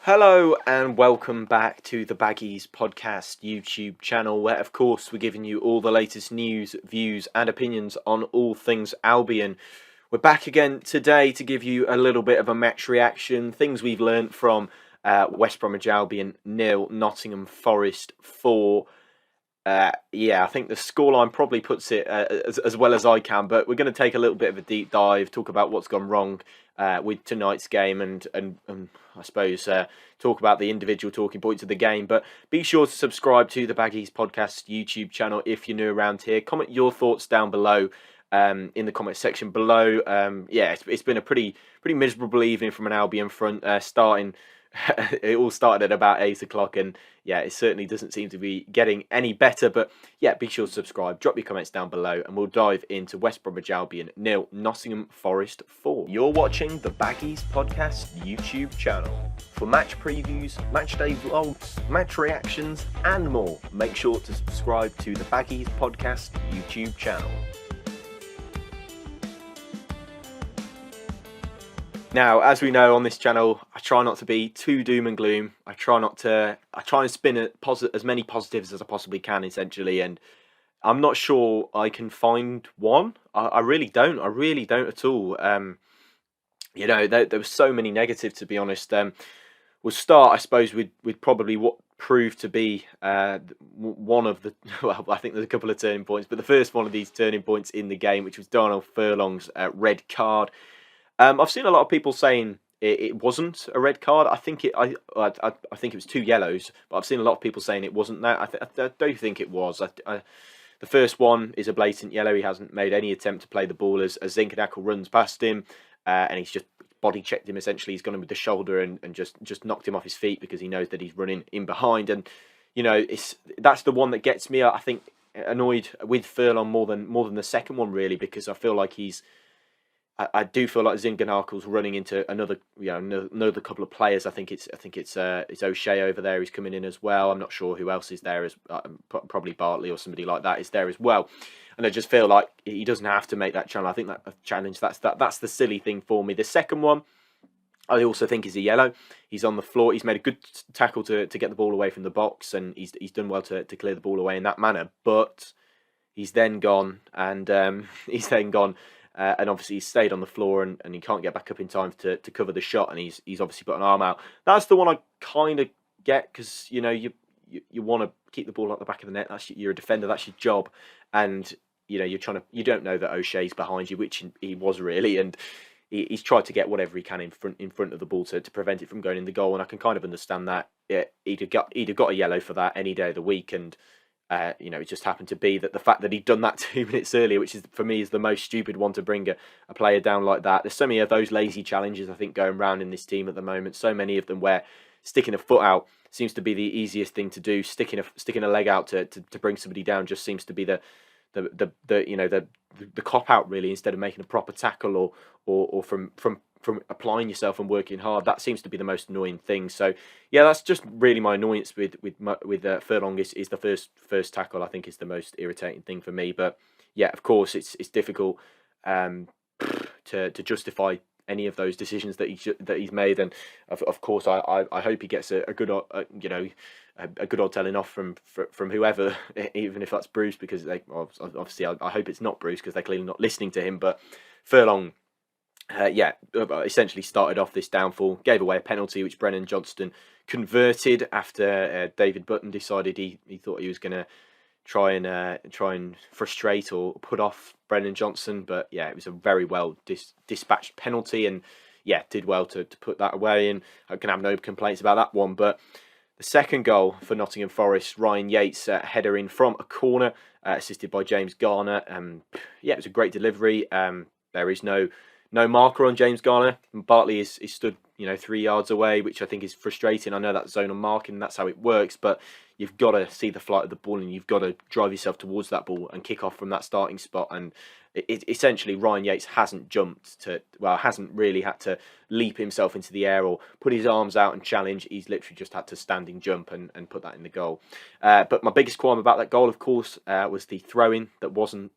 Hello and welcome back to the Baggies Podcast YouTube channel, where of course we're giving you all the latest news, views and opinions on all things Albion. We're back again today to give you a little bit of a match reaction, things we've learnt from West Bromwich Albion 0, Nottingham Forest 4. I think the scoreline probably puts it as well as I can, but we're going to take a little bit of a deep dive, talk about what's gone wrong with tonight's game, and I suppose talk about the individual talking points of the game. But be sure to subscribe to the Baggies Podcast YouTube channel if you're new around here. Comment your thoughts down below in the comment section below. It's been a pretty miserable evening from an Albion front, starting. It all started at about 8 o'clock, and it certainly doesn't seem to be getting any better. But be sure to subscribe, drop your comments down below, and we'll dive into West Bromwich Albion 0, Nottingham Forest 4. You're watching the Baggies Podcast YouTube channel. For match previews, match day vlogs, match reactions, and more, make sure to subscribe to the Baggies Podcast YouTube channel. Now, as we know on this channel, I try not to be too doom and gloom. I try and spin as many positives as I possibly can, essentially. And I'm not sure I can find one. I really don't. I really don't at all. There were so many negatives, to be honest. We'll start, I suppose, with probably what proved to be one of the... Well, I think there's a couple of turning points, but the first one of these turning points in the game, which was Darnell Furlong's red card. I've seen a lot of people saying it wasn't a red card. I think it was 2 yellows, but I've seen a lot of people saying it wasn't that. I don't think it was. The first one is a blatant yellow. He hasn't made any attempt to play the ball as Zinkernagel runs past him, and he's just body checked him. Essentially, he's gone in with the shoulder and just knocked him off his feet because he knows that he's running in behind. And that's the one that gets me. I think annoyed with Furlong more than the second one, really, because I feel like I do feel like Zinkernagle's running into another couple of players. I think it's O'Shea over there who's coming in as well. I'm not sure who else is there, as probably Bartley or somebody like that is there as well. And I just feel like he doesn't have to make that challenge. I think that challenge that's the silly thing for me. The second one, I also think is a yellow. He's on the floor. He's made a good tackle to get the ball away from the box, and he's done well to clear the ball away in that manner. But he's then gone, and and obviously he's stayed on the floor, and he can't get back up in time to cover the shot, and he's obviously put an arm out. That's the one I kind of get, because you want to keep the ball at the back of the net. You're a defender. That's your job, and you don't know that O'Shea's behind you, which he was really, and he's tried to get whatever he can in front of the ball to prevent it from going in the goal, and I can kind of understand that. He'd have got a yellow for that any day of the week, and. It just happened to be that the fact that he'd done that 2 minutes earlier, which is for me is the most stupid one to bring a player down like that. There's so many of those lazy challenges, I think, going around in this team at the moment. So many of them where sticking a foot out seems to be the easiest thing to do. Sticking a leg out to bring somebody down just seems to be the cop out, really, instead of making a proper tackle or from applying yourself and working hard. That seems to be the most annoying thing. So that's just really my annoyance with Furlong is the first tackle. I think is the most irritating thing for me. But of course it's difficult to justify any of those decisions that he's made, and of course I hope he gets a good odd telling off from whoever, even if that's Bruce, because obviously I hope it's not Bruce, because they're clearly not listening to him. But Furlong essentially started off this downfall, gave away a penalty which Brennan Johnston converted after David Button decided he thought he was going to try and frustrate or put off Brennan Johnson. But it was a very well dispatched penalty, and did well to put that away, and I can have no complaints about that one. But the second goal for Nottingham Forest, Ryan Yates header in from a corner, assisted by James Garner. It was a great delivery. There is no marker on James Garner. Bartley is stood 3 yards away, which I think is frustrating. I know that's zonal marking, that's how it works, but you've got to see the flight of the ball, and you've got to drive yourself towards that ball and kick off from that starting spot. And essentially Ryan Yates hasn't really had to leap himself into the air or put his arms out and challenge. He's literally just had to standing jump and put that in the goal. But my biggest qualm about that goal, of course, was the throw-in that wasn't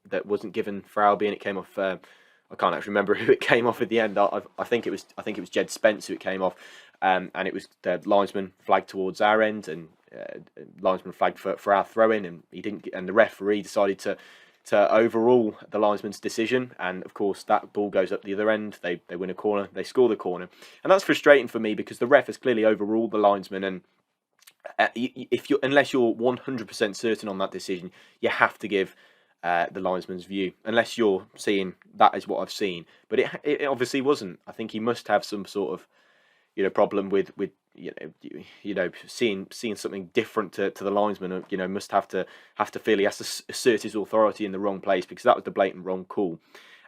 given for Albion. It came off I can't actually remember who it came off at the end. I think it was Jed Spence who it came off, and it was the linesman flagged towards our end, and linesman flagged for our throw in, and he didn't. And the referee decided to overrule the linesman's decision, and of course that ball goes up the other end. They win a corner, they score the corner, and that's frustrating for me because the ref has clearly overruled the linesman, and unless you're 100% certain on that decision, you have to give the linesman's view, unless you're seeing that is what I've seen. But it obviously wasn't. I think he must have some sort of problem with seeing something different to the linesman. Must have to feel he has to assert his authority in the wrong place, because that was the blatant wrong call.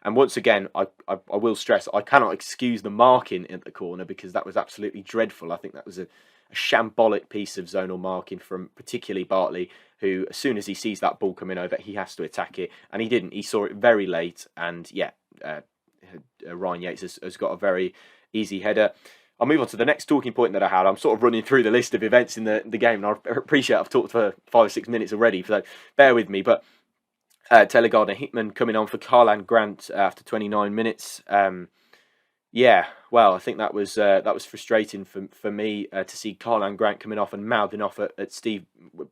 And once again, I will stress, I cannot excuse the marking at the corner, because that was absolutely dreadful. I think that was a shambolic piece of zonal marking from particularly Bartley, who, as soon as he sees that ball coming over, he has to attack it, and he didn't. He saw it very late, and Ryan Yates has got a very easy header. I'll move on to the next talking point that I had. I'm sort of running through the list of events in the game, and I appreciate I've talked for 5 or 6 minutes already, so bear with me. But Taylor Gardner-Hickman coming on for Karlan Grant after 29 minutes. Well, I think that was frustrating for me to see Karlan Grant coming off and mouthing off at Steve,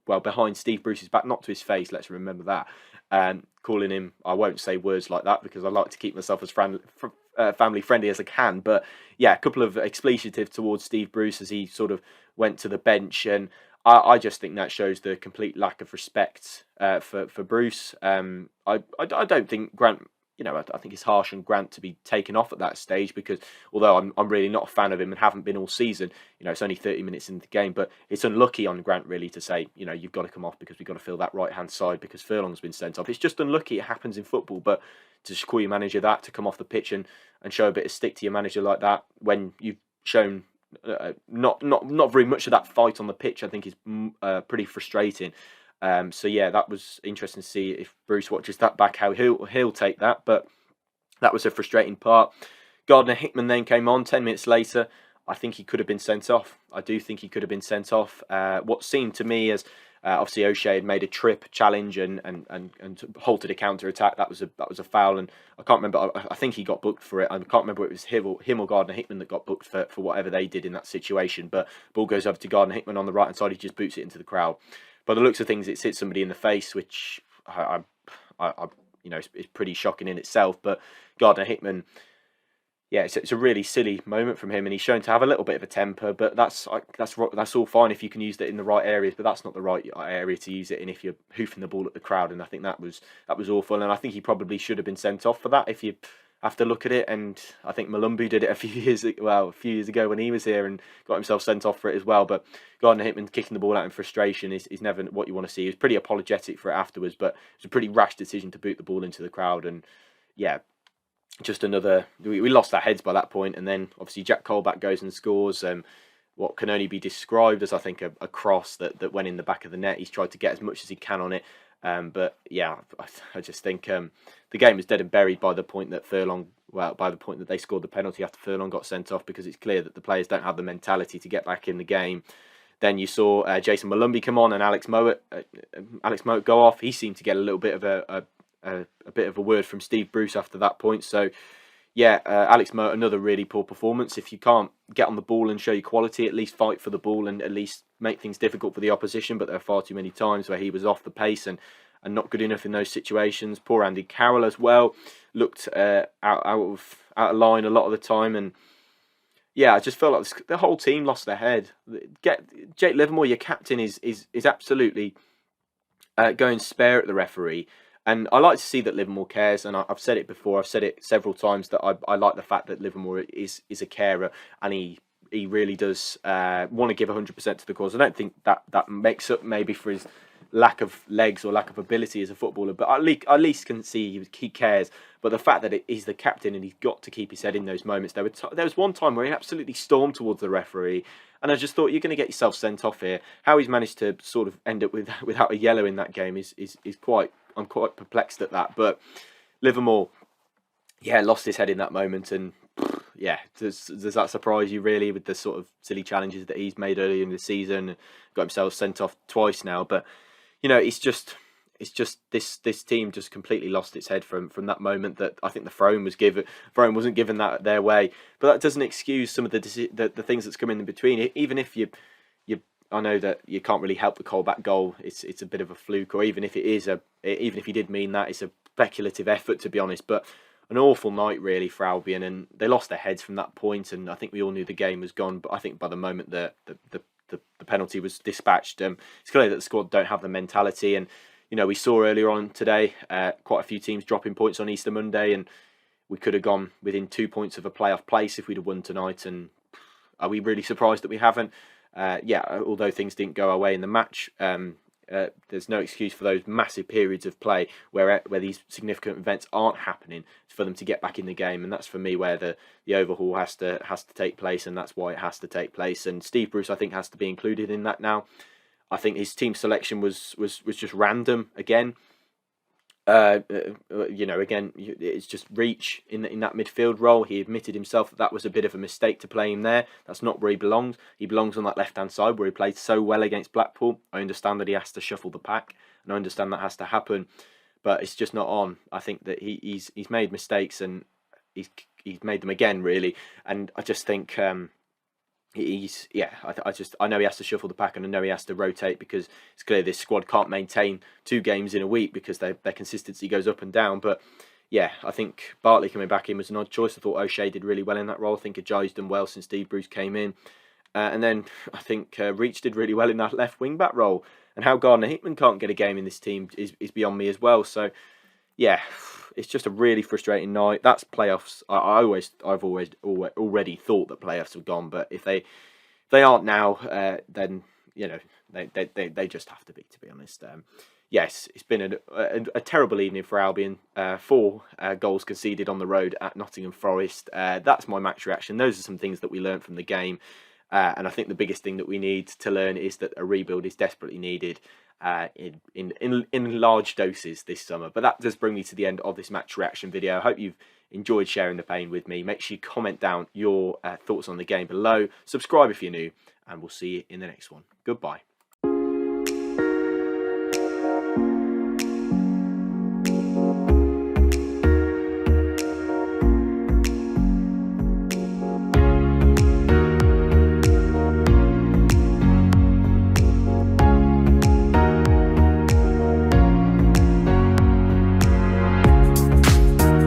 behind Steve Bruce's back, not to his face, let's remember that, calling him, I won't say words like that because I like to keep myself as family friendly as I can, but yeah, a couple of expletive towards Steve Bruce as he sort of went to the bench, and I just think that shows the complete lack of respect for Bruce. I don't think Grant, I think it's harsh on Grant to be taken off at that stage, because although I'm really not a fan of him and haven't been all season, it's only 30 minutes into the game, but it's unlucky on Grant really to say, you've got to come off because we've got to fill that right hand side because Furlong's been sent off. It's just unlucky. It happens in football, but to just call your manager that, to come off the pitch and show a bit of stick to your manager like that when you've shown not very much of that fight on the pitch, I think is pretty frustrating. That was interesting to see if Bruce watches that back, how he'll take that. But that was a frustrating part. Gardner-Hickman then came on 10 minutes later. I think he could have been sent off. I do think he could have been sent off. What seemed to me as obviously O'Shea had made a trip challenge and halted a counter attack. That was a foul, and I can't remember. I think he got booked for it. I can't remember if it was him or Gardner-Hickman that got booked for whatever they did in that situation. But ball goes over to Gardner-Hickman on the right hand side. He just boots it into the crowd. By the looks of things, it hits somebody in the face, which is pretty shocking in itself. But Gardner-Hickman, it's a really silly moment from him, and he's shown to have a little bit of a temper. But that's all fine if you can use it in the right areas, but that's not the right area to use it in if you're hoofing the ball at the crowd. And I think that was awful, and I think he probably should have been sent off for that if you have to look at it. And I think Malumbu did it a few years ago when he was here and got himself sent off for it as well. But Gardner-Hickman kicking the ball out in frustration is never what you want to see. He was pretty apologetic for it afterwards, but it was a pretty rash decision to boot the ball into the crowd. And just another, we lost our heads by that point. And then obviously Jack Colback goes and scores what can only be described as, I think, a cross that went in the back of the net. He's tried to get as much as he can on it. I just think the game was dead and buried by the point that they scored the penalty after Furlong got sent off, because it's clear that the players don't have the mentality to get back in the game. Then you saw Jason Malumbi come on and Alex Mowat go off. He seemed to get a little bit of a word from Steve Bruce after that point. So Alex Mowat, another really poor performance. If you can't get on the ball and show your quality, at least fight for the ball and at least make things difficult for the opposition. But there are far too many times where he was off the pace and not good enough in those situations. Poor Andy Carroll as well looked out of line a lot of the time, and I just felt like the whole team lost their head. Jake Livermore, your captain, is absolutely going spare at the referee. And I like to see that Livermore cares, and I've said it before, I've said it several times, that I like the fact that Livermore is a carer, and he really does want to give 100% to the cause. I don't think that makes up maybe for his lack of legs or lack of ability as a footballer, but at least can see he cares. But the fact that he's the captain and he's got to keep his head in those moments. There was one time where he absolutely stormed towards the referee, and I just thought, you're going to get yourself sent off here. How he's managed to sort of end up without a yellow in that game is quite. I'm quite perplexed at that. But Livermore, lost his head in that moment, and does that surprise you really, with the sort of silly challenges that he's made earlier in the season? Got himself sent off twice now, but it's just it's just this team just completely lost its head from that moment that I think the throne wasn't given that their way. But that doesn't excuse some of the things that's come in between. Even if you I know that you can't really help the Colback goal. It's a bit of a fluke, or even if you did mean that, it's a speculative effort, to be honest. But an awful night really for Albion, and they lost their heads from that point. And I think we all knew the game was gone. But I think by the moment the penalty was dispatched, it's clear that the squad don't have the mentality. And we saw earlier on today quite a few teams dropping points on Easter Monday, and we could have gone within 2 points of a playoff place if we'd have won tonight. And are we really surprised that we haven't? Although things didn't go our way in the match, there's no excuse for those massive periods of play where these significant events aren't happening for them to get back in the game. And that's for me where the overhaul has to take place, and that's why it has to take place. And Steve Bruce, I think, has to be included in that now. I think his team selection was just random again. Again, it's just reach in that midfield role. He admitted himself that was a bit of a mistake to play him there. That's not where he belongs. He belongs on that left-hand side where he played so well against Blackpool. I understand that he has to shuffle the pack, and I understand that has to happen, but it's just not on. I think that he's made mistakes, and he's made them again, really. And I just think I know he has to shuffle the pack, and I know he has to rotate, because it's clear this squad can't maintain 2 games in a week because their consistency goes up and down. But yeah, I think Bartley coming back in was an odd choice. I thought O'Shea did really well in that role. I think Ajayi's done well since Steve Bruce came in. And then I think Reach did really well in that left wing back role. And how Gardner Hickman can't get a game in this team is beyond me as well. So yeah, it's just a really frustrating night. That's playoffs. I've always already thought that playoffs have gone, but if they aren't now, then they just have to be honest. Yes, it's been a terrible evening for Albion. 4 goals conceded on the road at Nottingham Forest. That's my match reaction. Those are some things that we learned from the game, and I think the biggest thing that we need to learn is that a rebuild is desperately needed. In large doses this summer. But that does bring me to the end of this match reaction video. I hope you've enjoyed sharing the pain with me. Make sure you comment down your thoughts on the game below. Subscribe if you're new, and we'll see you in the next one. Goodbye.